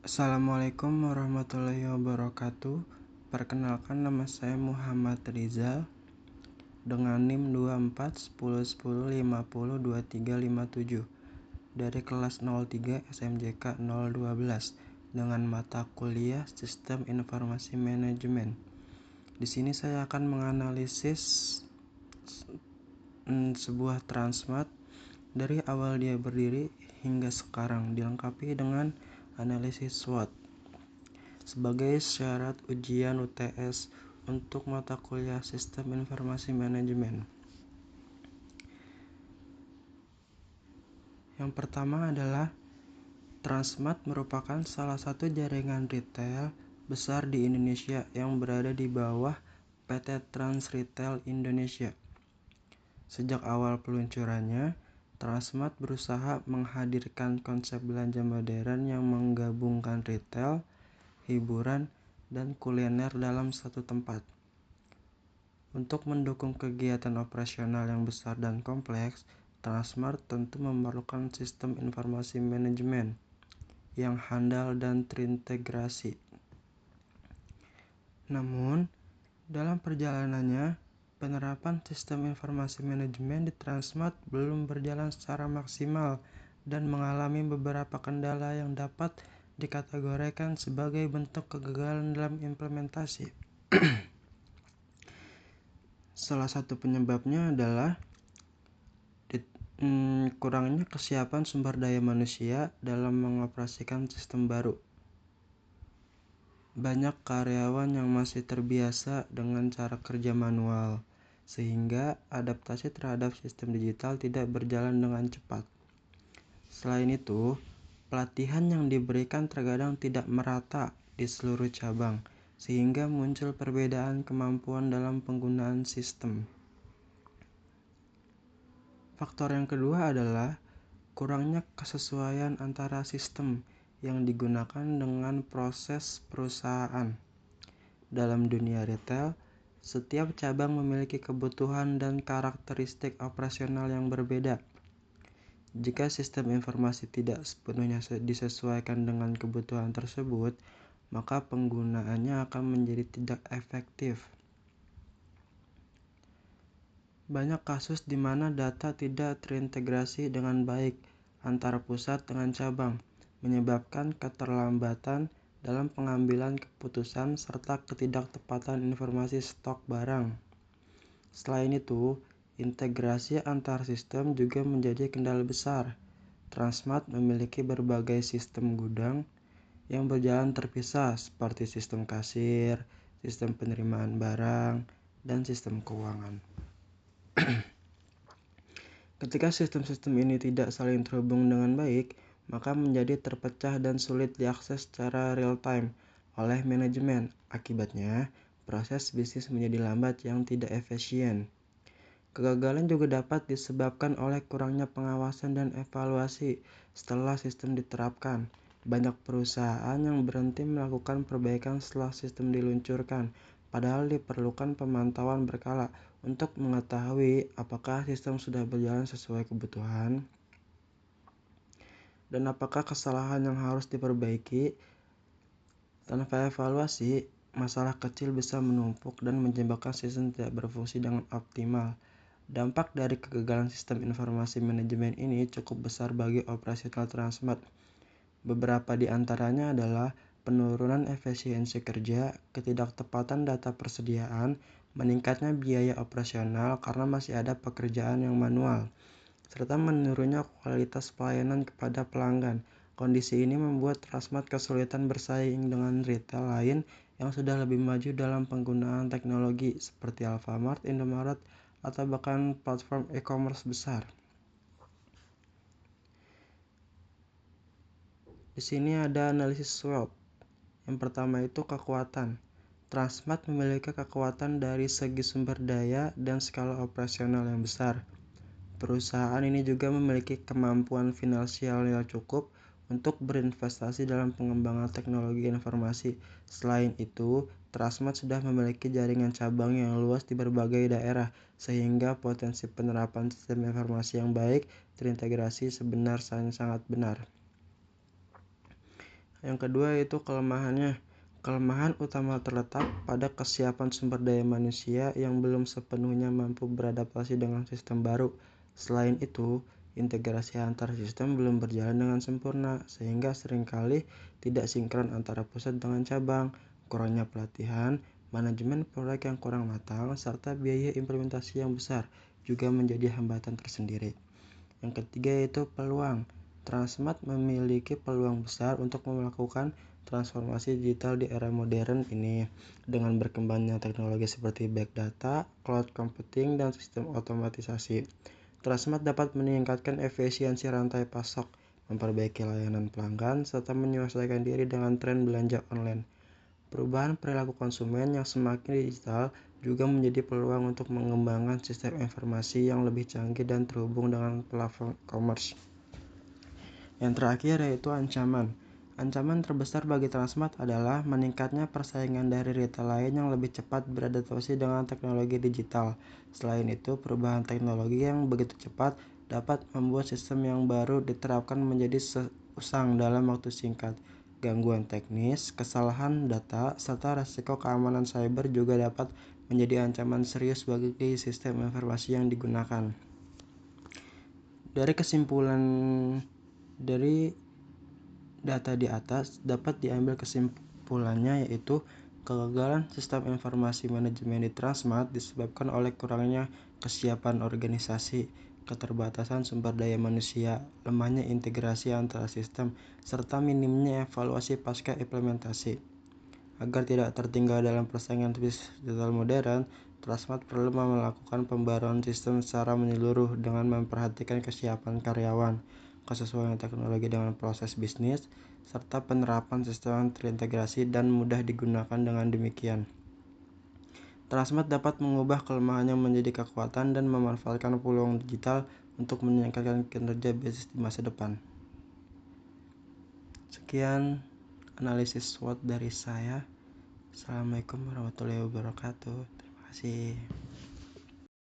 Assalamualaikum warahmatullahi wabarakatuh. Perkenalkan, nama saya Muhammad Rizal dengan NIM 241010502357 dari kelas 03 SMJK 012 dengan mata kuliah Sistem Informasi Manajemen. Di sini saya akan menganalisis sebuah transmat dari awal dia berdiri hingga sekarang, dilengkapi dengan analisis SWOT sebagai syarat ujian UTS untuk mata kuliah Sistem Informasi Manajemen. Yang pertama adalah Transmart merupakan salah satu jaringan retail besar di Indonesia yang berada di bawah PT Trans Retail Indonesia. Sejak awal peluncurannya, Transmart berusaha menghadirkan konsep belanja modern yang menggabungkan retail, hiburan, dan kuliner dalam satu tempat. Untuk mendukung kegiatan operasional yang besar dan kompleks, Transmart tentu memerlukan sistem informasi manajemen yang handal dan terintegrasi. Namun, dalam perjalanannya, penerapan sistem informasi manajemen di Transmart belum berjalan secara maksimal dan mengalami beberapa kendala yang dapat dikategorikan sebagai bentuk kegagalan dalam implementasi. Salah satu penyebabnya adalah kurangnya kesiapan sumber daya manusia dalam mengoperasikan sistem baru. Banyak karyawan yang masih terbiasa dengan cara kerja manual, sehingga adaptasi terhadap sistem digital tidak berjalan dengan cepat. Selain itu, pelatihan yang diberikan terkadang tidak merata di seluruh cabang, sehingga muncul perbedaan kemampuan dalam penggunaan sistem. Faktor yang kedua adalah kurangnya kesesuaian antara sistem yang digunakan dengan proses perusahaan. Dalam dunia retail, setiap cabang memiliki kebutuhan dan karakteristik operasional yang berbeda. Jika sistem informasi tidak sepenuhnya disesuaikan dengan kebutuhan tersebut, maka penggunaannya akan menjadi tidak efektif. Banyak kasus di mana data tidak terintegrasi dengan baik antara pusat dengan cabang, menyebabkan keterlambatan dalam pengambilan keputusan serta ketidaktepatan informasi stok barang. Selain itu, integrasi antar sistem juga menjadi kendala besar. Transmart memiliki berbagai sistem gudang yang berjalan terpisah seperti sistem kasir, sistem penerimaan barang, dan sistem keuangan. Ketika sistem-sistem ini tidak saling terhubung dengan baik, maka menjadi terpecah dan sulit diakses secara real-time oleh manajemen. Akibatnya, proses bisnis menjadi lambat yang tidak efisien. Kegagalan juga dapat disebabkan oleh kurangnya pengawasan dan evaluasi setelah sistem diterapkan. Banyak perusahaan yang berhenti melakukan perbaikan setelah sistem diluncurkan, padahal diperlukan pemantauan berkala untuk mengetahui apakah sistem sudah berjalan sesuai kebutuhan dan apakah kesalahan yang harus diperbaiki. Tanpa evaluasi, masalah kecil bisa menumpuk dan menyebabkan sistem tidak berfungsi dengan optimal. Dampak dari kegagalan sistem informasi manajemen ini cukup besar bagi operasional Transmart. Beberapa di antaranya adalah penurunan efisiensi kerja, ketidaktepatan data persediaan, meningkatnya biaya operasional karena masih ada pekerjaan yang manual, serta menurunnya kualitas pelayanan kepada pelanggan. Kondisi ini membuat Transmart kesulitan bersaing dengan retail lain yang sudah lebih maju dalam penggunaan teknologi seperti Alfamart, Indomaret, atau bahkan platform e-commerce besar. Di sini ada analisis SWOT. Yang pertama itu kekuatan. Transmart memiliki kekuatan dari segi sumber daya dan skala operasional yang besar. Perusahaan ini juga memiliki kemampuan finansial yang cukup untuk berinvestasi dalam pengembangan teknologi informasi. Selain itu, Transmart sudah memiliki jaringan cabang yang luas di berbagai daerah, sehingga potensi penerapan sistem informasi yang baik terintegrasi sangat benar. Yang kedua yaitu kelemahannya. Kelemahan utama terletak pada kesiapan sumber daya manusia yang belum sepenuhnya mampu beradaptasi dengan sistem baru. Selain itu, integrasi antar sistem belum berjalan dengan sempurna, sehingga seringkali tidak sinkron antara pusat dengan cabang. Kurangnya pelatihan, manajemen proyek yang kurang matang, serta biaya implementasi yang besar juga menjadi hambatan tersendiri. Yang ketiga yaitu peluang. Transmart memiliki peluang besar untuk melakukan transformasi digital di era modern ini dengan berkembangnya teknologi seperti big data, cloud computing, dan sistem otomatisasi. Transmart dapat meningkatkan efisiensi rantai pasok, memperbaiki layanan pelanggan, serta menyesuaikan diri dengan tren belanja online. Perubahan perilaku konsumen yang semakin digital juga menjadi peluang untuk mengembangkan sistem informasi yang lebih canggih dan terhubung dengan platform e-commerce. Yang terakhir yaitu ancaman. Ancaman terbesar bagi Transmart adalah meningkatnya persaingan dari retail lain yang lebih cepat beradaptasi dengan teknologi digital. Selain itu, perubahan teknologi yang begitu cepat dapat membuat sistem yang baru diterapkan menjadi usang dalam waktu singkat. Gangguan teknis, kesalahan data, serta risiko keamanan cyber juga dapat menjadi ancaman serius bagi sistem informasi yang digunakan. Dari data di atas dapat diambil kesimpulannya yaitu kegagalan sistem informasi manajemen di Transmart disebabkan oleh kurangnya kesiapan organisasi, keterbatasan sumber daya manusia, lemahnya integrasi antara sistem, serta minimnya evaluasi pasca implementasi. Agar tidak tertinggal dalam persaingan digital modern, Transmart perlu melakukan pembaruan sistem secara menyeluruh dengan memperhatikan kesiapan karyawan, kesesuaian teknologi dengan proses bisnis, serta penerapan sistem yang terintegrasi dan mudah digunakan. Dengan demikian, Transmart dapat mengubah kelemahannya menjadi kekuatan dan memanfaatkan peluang digital untuk meningkatkan kinerja bisnis di masa depan. Sekian analisis SWOT dari saya. Assalamualaikum warahmatullahi wabarakatuh. Terima kasih.